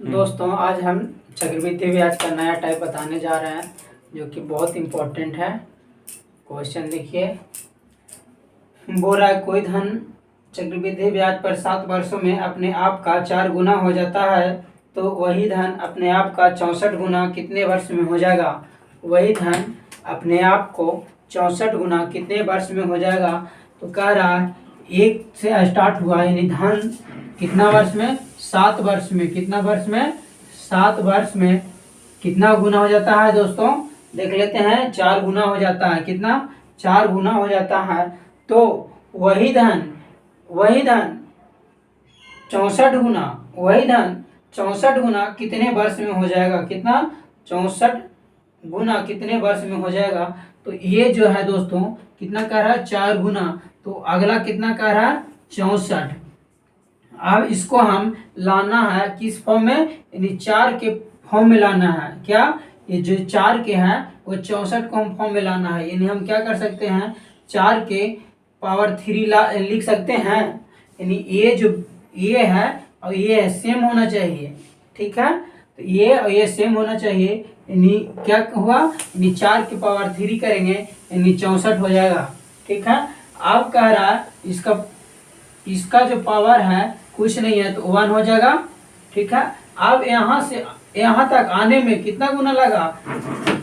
दोस्तों आज हम चक्रवृद्धि ब्याज का नया टाइप बताने जा रहे हैं जो कि बहुत इम्पोर्टेंट है। क्वेश्चन देखिए, बोल रहा है कोई धन चक्रवृद्धि ब्याज पर 7 वर्षों में अपने आप का 4 गुना हो जाता है तो वही धन अपने आप का 64 गुना कितने वर्ष में हो जाएगा। वही धन अपने आप को 64 गुना कितने वर्ष में हो जाएगा। तो कह रहा है 1 से स्टार्ट हुआ यानी धन कितना वर्ष में, 7 वर्ष में। कितना वर्ष में, 7 वर्ष में कितना गुना हो जाता है दोस्तों, देख लेते हैं। 4 गुना हो जाता है। कितना, 4 गुना हो जाता है। तो वही धन 64 गुना कितने वर्ष में हो जाएगा। कितना, 64 गुना कितने वर्ष में हो जाएगा। तो ये जो है दोस्तों कितना कह रहा है, 4 गुना। तो अगला कितना कह रहा है, 64। अब इसको हम लाना है किस फॉर्म में, यानी 4 के फॉर्म में लाना है। क्या, ये जो 4 के हैं वो 64 को हम फॉर्म में लाना है। यानी हम क्या कर सकते हैं, 4 के पावर 3 लिख सकते हैं। यानी ये है और ये सेम होना चाहिए। ठीक है, तो ये और ये सेम होना चाहिए। यानी क्या हुआ, यानी 4 के पावर 3 करेंगे यानी 64 हो जाएगा। ठीक है, अब कह रहा है इसका जो पावर है कुछ नहीं है तो 1 हो जाएगा। ठीक है, अब यहाँ से यहाँ तक आने में कितना गुना लगा,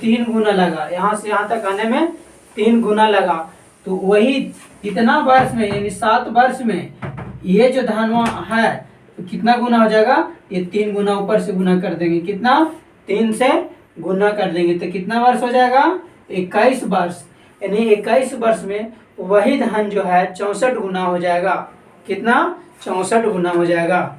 3 गुना लगा। यहाँ से यहाँ तक आने में 3 गुना लगा। तो वही इतना वर्ष में यानी 7 वर्ष में ये जो धनवा है तो कितना गुना हो जाएगा, ये 3 गुना ऊपर से गुना कर देंगे। कितना, 3 से गुना कर देंगे तो कितना वर्ष हो जाएगा, 21 वर्ष। यानी 21 वर्ष में वही धन जो है 64 गुना हो जाएगा। कितना, 64 गुना हो जाएगा।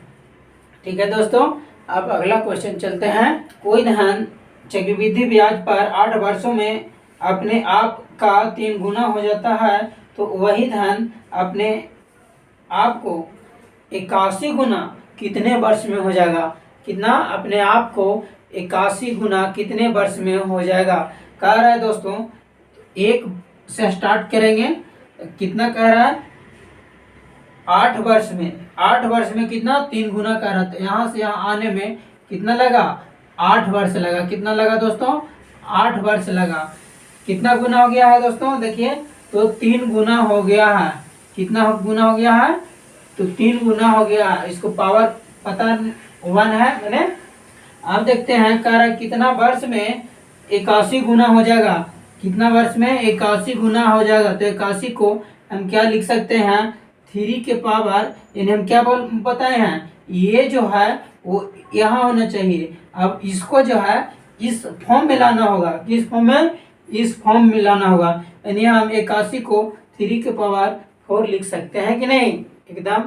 ठीक है दोस्तों, अब अगला क्वेश्चन चलते हैं। कोई धन चक्रवृद्धि ब्याज पर 8 वर्षों में अपने आप का 3 गुना हो जाता है तो वही धन अपने आप को 81 गुना कितने वर्ष में हो जाएगा। कितना, अपने आप को 81 गुना कितने वर्ष में हो जाएगा। कह रहा है दोस्तों 1 से स्टार्ट करेंगे। कितना कह रहा है, 8 वर्ष में कितना, 3 गुना कर रहा था। यहाँ से यहाँ आने में कितना लगा, 8 वर्ष लगा। कितना लगा दोस्तों, 8 वर्ष लगा। कितना गुना हो गया है दोस्तों, देखिए तो 3 गुना हो गया है। कितना गुना हो गया है, तो 3 गुना हो गया है। इसको पावर पता 1 है मैंने। अब देखते हैं कह रहा है कितना वर्ष में 81 गुना हो जाएगा। कितना वर्ष में 81 गुना हो जाएगा। तो 81 को हम क्या लिख सकते हैं, 3 के पावर, यानी हम क्या बताए हैं, ये जो है वो यहाँ होना चाहिए। अब इसको जो है इस फॉर्म में लाना होगा। किस फॉर्म में, इस फॉर्म में लाना होगा। यानी हम 81 को 3 के पावर 4 लिख सकते हैं कि नहीं, एकदम।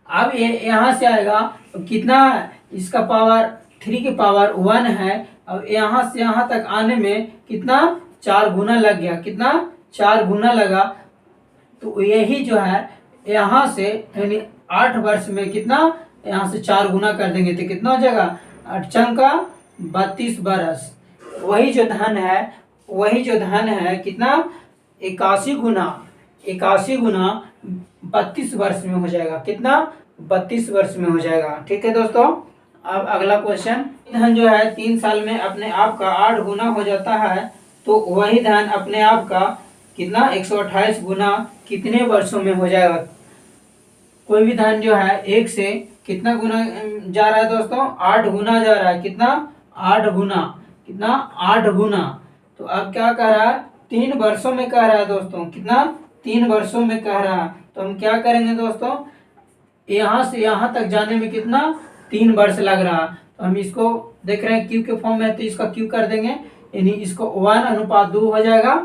अब ये यहाँ से आएगा तो कितना, इसका पावर 3 के पावर 1 है। अब यहाँ से यहाँ तक आने में कितना, 4 गुना लग गया। कितना, 4 गुना लगा। तो यही जो है यहाँ से यानी 8 वर्ष में कितना, यहाँ से 4 गुना कर देंगे तो कितना हो जाएगा, 8 चंका 32 वर्ष। वही जो धन है कितना, 81 गुना 32 वर्ष में हो जाएगा। कितना, 32 वर्ष में हो जाएगा। ठीक है दोस्तों, अब अगला क्वेश्चन, धन जो है 3 साल में अपने आप का 8 गुना हो जाता है तो वही धन अपने आप का कितना, 128 गुना कितने वर्षों में हो जाएगा। कोई भी धन जो है 1 से कितना गुना जा रहा है दोस्तों, 8 गुना जा रहा है। कितना, 8 गुना। कितना, 8 गुना। तो अब क्या कह रहा है, 3 वर्षों में कह रहा है दोस्तों। कितना, 3 वर्षों में कह रहा है। तो हम क्या करेंगे दोस्तों, यहाँ से यहाँ तक जाने में कितना, 3 वर्ष लग रहा है। तो हम इसको देख रहे हैं क्यू के फॉर्म में है तो इसका क्यू कर देंगे। यानी इसको 1:2 हो जाएगा।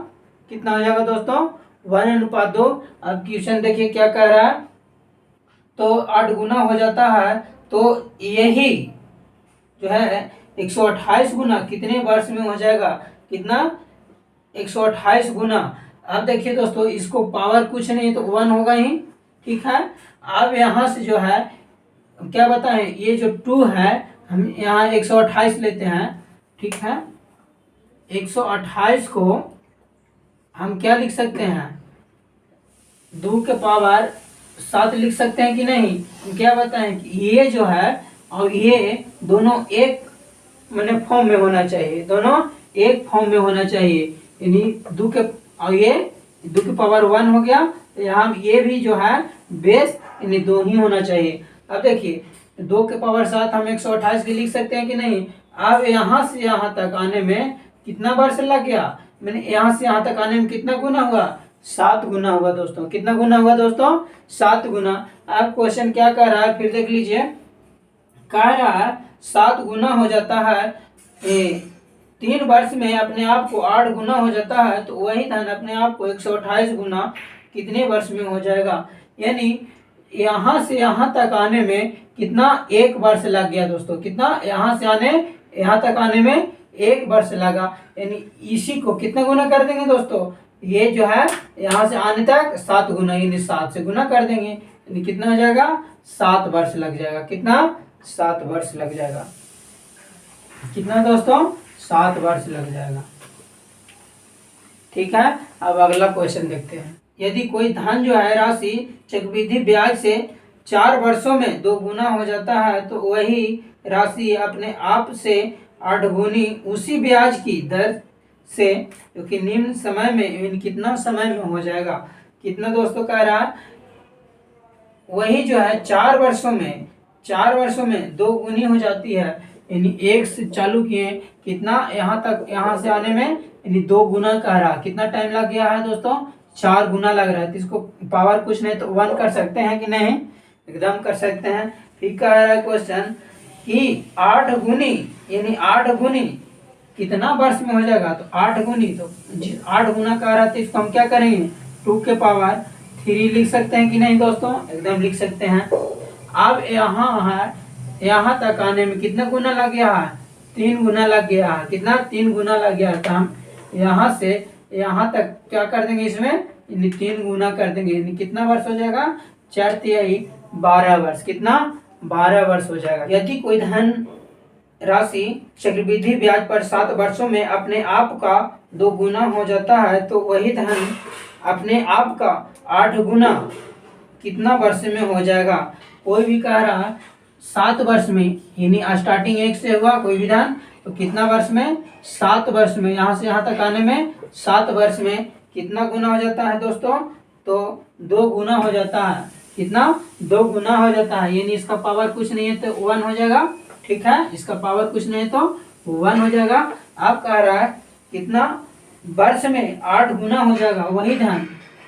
कितना हो जाएगा दोस्तों, 1:2। अब क्वेश्चन देखिए क्या कह रहा है, तो 8 गुना हो जाता है तो यही जो है 128 गुना कितने वर्ष में हो जाएगा। कितना, 128 गुना। अब देखिए दोस्तों इसको पावर कुछ नहीं तो 1 होगा ही। ठीक है, अब यहाँ से जो है क्या बताएं, ये जो 2 है हम यहाँ 128 लेते हैं। ठीक है, 128 को हम क्या लिख सकते हैं, 2 के पावर 7 लिख सकते हैं कि नहीं। हम क्या बताएं कि ये जो है और ये दोनों एक मैंने फॉर्म में होना चाहिए, दोनों एक फॉर्म में होना चाहिए, यानी दो के, और ये 2 की पावर 1 हो गया, तो यहाँ ये भी जो है बेस यानी 2 ही होना चाहिए। अब देखिए 2 के पावर 7 हम 128 के लिख सकते हैं कि नहीं। अब यहाँ से यहाँ तक आने में कितना वर्ष लग गया, मैंने यहाँ से यहाँ तक आने में कितना गुना हुआ, 7 गुना हुआ दोस्तों। कितना गुना हुआ दोस्तों, 7 गुना। अब क्वेश्चन क्या कह रहा है फिर देख लीजिए, कह रहा है 7 गुना हो जाता है 3 वर्ष में अपने आप को 8 गुना हो जाता है, तो वही धन अपने आप को 128 गुना कितने वर्ष में हो जाएगा। यानी यहाँ से यहाँ तक आने में कितना, 1 वर्ष लग गया दोस्तों। कितना, यहाँ से आने यहाँ तक आने में 1 वर्ष लगा। यानी इसी को कितना गुना कर देंगे दोस्तों, ये जो है यहाँ से आने तक 7 गुना, यानी 7 से गुना कर देंगे, यानी कितना हो जाएगा, 7 वर्ष लग जाएगा। कितना, 7 वर्ष लग जाएगा। कितना दोस्तों, 7 वर्ष लग जाएगा। ठीक है, अब अगला क्वेश्चन देखते हैं। यदि कोई धन जो है राशि चक्रवृद्धि ब्याज से 4 वर्षों में 2 गुना हो जाता है, तो वही राशि अपने आप से 8 गुनी उसी ब्याज की दर से, जो कि निम्न समय में कितना समय में हो जाएगा। कितना दोस्तों कह रहा है, वही जो है 4 वर्षों में 2 गुनी हो जाती है, यानी 1 से चालू किए, कितना यहाँ तक, यहाँ से आने में यानी 2 गुना कह रहा। कितना टाइम लग गया है दोस्तों, 4 गुना लग रहा है। तो इसको पावर कुछ नहीं तो 1 कर सकते हैं कि नहीं, एकदम कर सकते हैं। फिर कह रहा है क्वेश्चन कि 8 गुनी, यानी 8 गुनी कितना वर्ष में हो जाएगा, तो 8 गुनी, तो 8 गुना कह रहा है, तो इसको हम क्या करेंगे, 2 के पावर 3 लिख सकते हैं कि नहीं दोस्तों, एकदम लिख सकते हैं। अब यहाँ है, यहाँ तक आने में कितना गुना लग गया है, 3 गुना लग गया है। कितना, 3 गुना लग गया है। तो हम यहाँ से यहाँ तक क्या कर देंगे, इसमें यानी 3 गुना कर देंगे, यानी कितना वर्ष हो जाएगा, 4 तिहाई 12 वर्ष। कितना, 12 वर्ष हो जाएगा। यदि कोई धन राशि चक्रवृद्धि ब्याज पर 7 वर्षों में अपने आप का 2 गुना हो जाता है, तो वही धन अपने आप का 8 गुना कितना वर्ष में हो जाएगा। कोई भी कह रहा है 7 वर्ष में, यानी स्टार्टिंग 1 से हुआ कोई भी धन, तो कितना वर्ष में, 7 वर्ष में, यहाँ से यहाँ तक आने में 7 वर्ष में कितना गुना हो जाता है दोस्तों, तो 2 गुना हो जाता है। कितना, 2 गुना हो जाता है, यानी इसका पावर कुछ नहीं है तो 1 हो जाएगा। ठीक है, इसका पावर कुछ नहीं है तो 1 हो जाएगा। अब कह रहा है कितना वर्ष में 8 गुना हो जाएगा, वही धन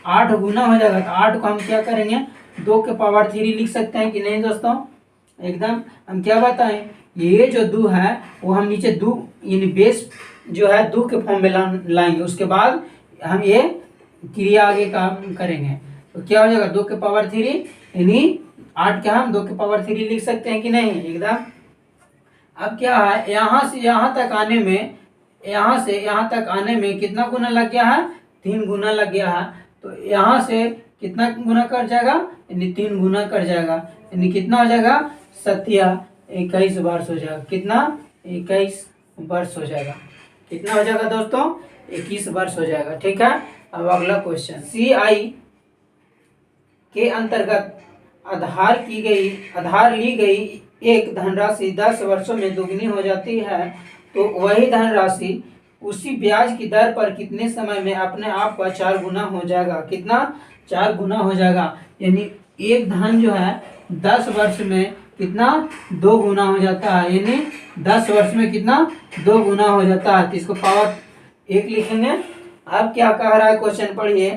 8 गुना हो जाएगा। तो 8 को हम क्या करेंगे, 2 के पावर 3 लिख सकते हैं कि नहीं दोस्तों, एकदम। हम क्या बताएं, ये जो 2 है वो हम नीचे 2 यानी बेस जो है 2 के फॉर्म में लाएंगे, उसके बाद हम ये क्रिया आगे काम करेंगे। तो क्या हो जाएगा, 2 के पावर 3, यानी 8 के हम 2 के पावर 3 लिख सकते हैं कि नहीं, एकदम। अब क्या है, यहाँ से यहाँ तक आने में, यहाँ से यहाँ तक आने में कितना गुना लग गया है, 3 गुना लग गया है। तो यहाँ से कितना गुना कर जाएगा, यानी 3 गुना कर जाएगा, यानी कितना हो जाएगा, 21 वर्ष हो जाएगा। कितना, 21 वर्ष हो जाएगा। कितना हो जाएगा दोस्तों, 21 वर्ष हो जाएगा। ठीक है, अब अगला क्वेश्चन, CI के अंतर्गत आधार ली गई एक धनराशि 10 वर्षों में दोगुनी हो जाती है, तो वही धनराशि उसी ब्याज की दर पर कितने समय में अपने आप का 4 गुना हो जाएगा। कितना, 4 गुना हो जाएगा। यानी एक धन जो है 10 वर्ष में कितना, 2 गुना हो जाता है, यानी 10 वर्ष में कितना, 2 गुना हो जाता है। तो इसको पावर 1 लिखेंगे। अब क्या कह रहा है क्वेश्चन पढ़िए,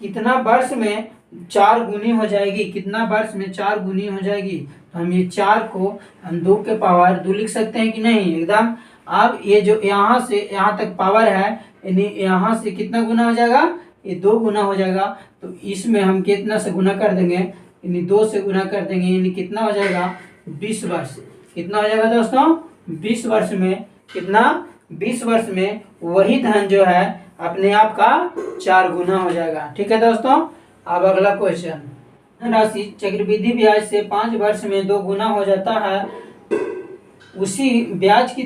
कितना वर्ष में 4 गुनी हो जाएगी, कितना वर्ष में 4 गुनी हो जाएगी। तो हम ये 4 को हम 2 के पावर 2 लिख सकते हैं कि नहीं, एकदम। अब ये जो यहाँ से यहाँ तक पावर है, यानी यहाँ से कितना गुना हो जाएगा, ये 2 गुना हो जाएगा। तो इसमें हम कितना से गुना कर देंगे, यानी 2 से गुना कर देंगे, यानी कितना हो जाएगा, 20 वर्ष। कितना हो जाएगा दोस्तों, 20 वर्ष में कितना, 20 वर्ष में वही धन जो है अपने आप का 4 गुना हो जाएगा। ठीक है दोस्तों, अब अगला क्वेश्चन, राशि चक्रवृद्धि ब्याज से 5 वर्ष में 2 गुना हो जाता है, उसी ब्याज की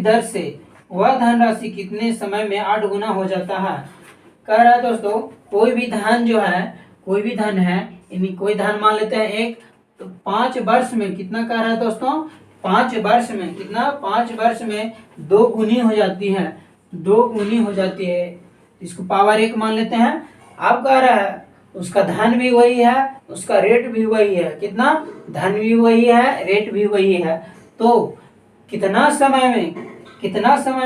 दर से वह धनराशि कितने समय में 8 गुना हो जाता है। कह रहा है दोस्तों, कोई भी धन है, यानी कोई धन मान लेते हैं, एक तो 5 वर्ष में कितना कह रहा है दोस्तों, 5 वर्ष में कितना, 5 वर्ष में 2 गुनी हो जाती है, 2 गुनी हो जाती है। इसको पावर 1 मान लेते हैं। अब कह रहा है उसका धन भी वही है, उसका रेट भी वही है, कितना, धन भी वही है, रेट भी वही है। तो कितना समय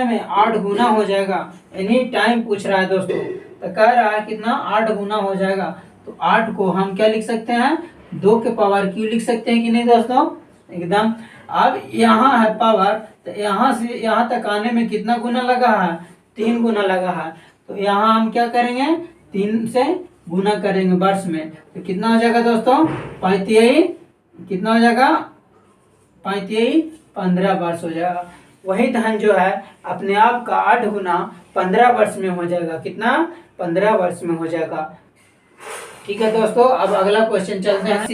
में 8 गुना हो जाएगा, एनी टाइम पूछ रहा है दोस्तों। तो कह रहा है कितना, 8 गुना हो जाएगा। तो 8 को हम क्या लिख सकते हैं, 2 के पावर क्यू लिख सकते हैं कि नहीं दोस्तों, एकदम। अब यहाँ है पावर, तो यहाँ से यहाँ तक आने में कितना गुना लगा है, 3 गुना लगा है। तो यहाँ हम क्या करेंगे, 3 से गुना करेंगे वर्ष में। तो कितना हो जाएगा दोस्तों, 35, कितना हो जाएगा, 35 15 वर्ष हो जाएगा। वही धन जो है अपने आप का 8 गुना 15 वर्ष में हो जाएगा, कितना, 15 वर्ष में हो जाएगा। ठीक है दोस्तों, अब अगला क्वेश्चन चलते हैं।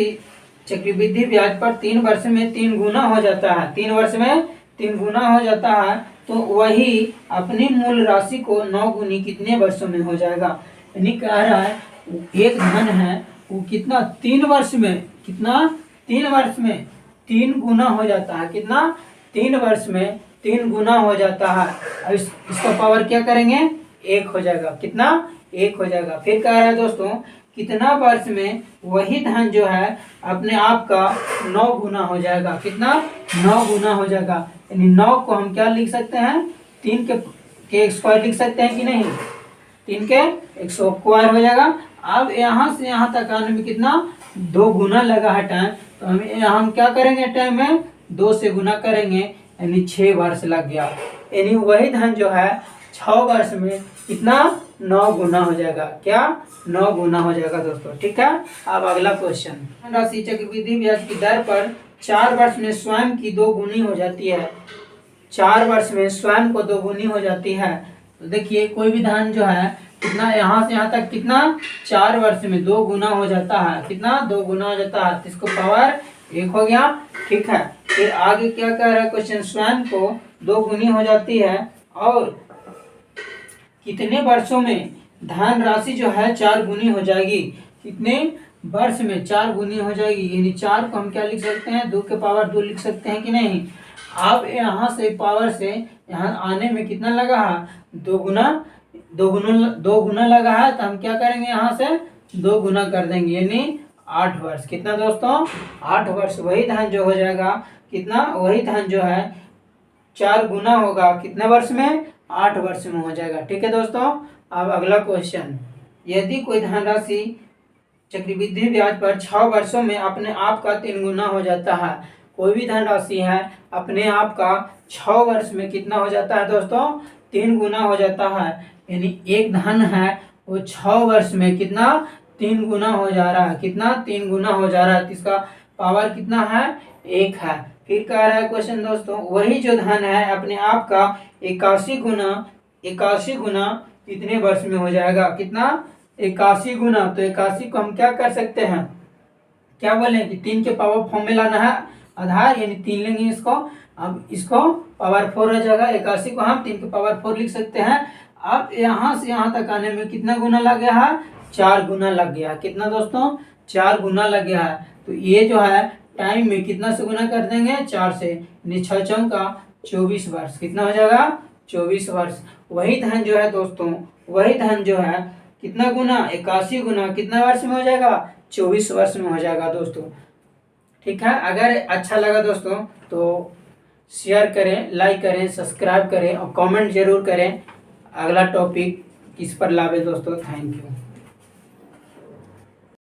चक्रवृद्धि ब्याज पर 3 वर्ष में 3 गुना हो जाता है, 3 वर्ष में 3 गुना हो जाता है, तो वही अपनी मूल राशि को 9 गुनी कितने वर्षों में हो जाएगा। यानी कह रहा है एक धन है वो कितना, 3 वर्ष में, कितना, 3 वर्ष में 3 गुना हो जाता है, कितना, 3 वर्ष में 3 गुना हो जाता है। अब इसका पावर क्या करेंगे, 1 हो जाएगा, कितना, 1 हो जाएगा। फिर कह रहा है दोस्तों कितना वर्ष में वही धन जो है अपने आप का 9 गुना हो जाएगा, कितना, 9 गुना हो जाएगा। यानी 9 को हम क्या लिख सकते हैं, 3 के स्क्वायर लिख सकते हैं कि नहीं, 3 के 100 स्क्वायर हो जाएगा। अब यहाँ से यहाँ तक आने में कितना, 2 गुना लगा है टाइम, तो हम क्या करेंगे, टाइम में 2 से गुना करेंगे, यानी 6 वर्ष लग गया। यानी वही धन जो है 6 वर्ष में कितना, 9 गुना हो जाएगा, क्या, 9 गुना हो जाएगा दोस्तों। ठीक है, अब अगला क्वेश्चन, राशि चक्रवृद्धि ब्याज की दर पर 4 वर्ष में स्वयं की 2 गुनी हो जाती है, 4 वर्ष में स्वयं को 2 गुनी हो जाती है। तो देखिए कोई भी धन जो है कितना, यहाँ से यहाँ तक कितना, 4 वर्ष में 2 गुना हो जाता है, कितना, 2 गुना हो जाता है। तो इसको पावर 1 हो गया। ठीक है, फिर आगे क्या कह रहा है क्वेश्चन, स्वयं को 2 गुनी हो जाती है और कितने वर्षों में धन राशि जो है 4 गुनी हो जाएगी, कितने वर्ष में 4 गुनी हो जाएगी। यानी 4 को हम क्या लिख सकते हैं, 2 के पावर 2 लिख सकते हैं कि नहीं। अब यहाँ से पावर से यहाँ आने में कितना लगा है, 2 गुना लगा है। तो हम क्या करेंगे, यहाँ से 2 गुना कर देंगे, यानी 8 वर्ष, कितना दोस्तों, 8 वर्ष। वही धन जो हो जाएगा कितना, वही धन जो है 4 गुना होगा, कितने वर्ष में, 8 वर्ष में हो जाएगा। ठीक है दोस्तों, अब अगला क्वेश्चन, यदि कोई धनराशि चक्रवृद्धि ब्याज पर 6 वर्षों में अपने आप का 3 गुना हो जाता है, कोई भी धनराशि है अपने आप का 6 वर्ष में कितना हो जाता है दोस्तों, 3 गुना हो जाता है। यानी एक धन है वो 6 वर्ष में कितना, 3 गुना हो जा रहा है, कितना, 3 गुना हो जा रहा है। तो इसका पावर कितना है, 1 है। फिर कह रहा है क्वेश्चन दोस्तों, वही जो धन है अपने आप का 81 गुना कितने वर्ष में हो जाएगा, कितना, 81 गुना। तो 81 को हम क्या कर सकते हैं, क्या बोले कि 3 के पावर फॉर्म में लाना है आधार, यानी 3 लेंगे इसको। अब इसको पावर 4 हो जाएगा, 81 को हम 3 के पावर 4 लिख सकते हैं। अब यहाँ से यहाँ तक आने में कितना गुना लग गया है, 4 गुना लग गया, कितना दोस्तों, 4 गुना लग गया है। तो ये जो है टाइम में कितना से गुना कर देंगे, 4 से, यानी 6 चौका 24 वर्ष, कितना हो जाएगा, 24 वर्ष। वही धन जो है दोस्तों, वही धन जो है कितना गुना, 81 गुना कितना वर्ष में हो जाएगा, 24 वर्ष में हो जाएगा दोस्तों। ठीक है, अगर अच्छा लगा दोस्तों तो शेयर करें, लाइक करें, सब्सक्राइब करें और कमेंट जरूर करें। अगला टॉपिक किस पर लावे दोस्तों। Thank you.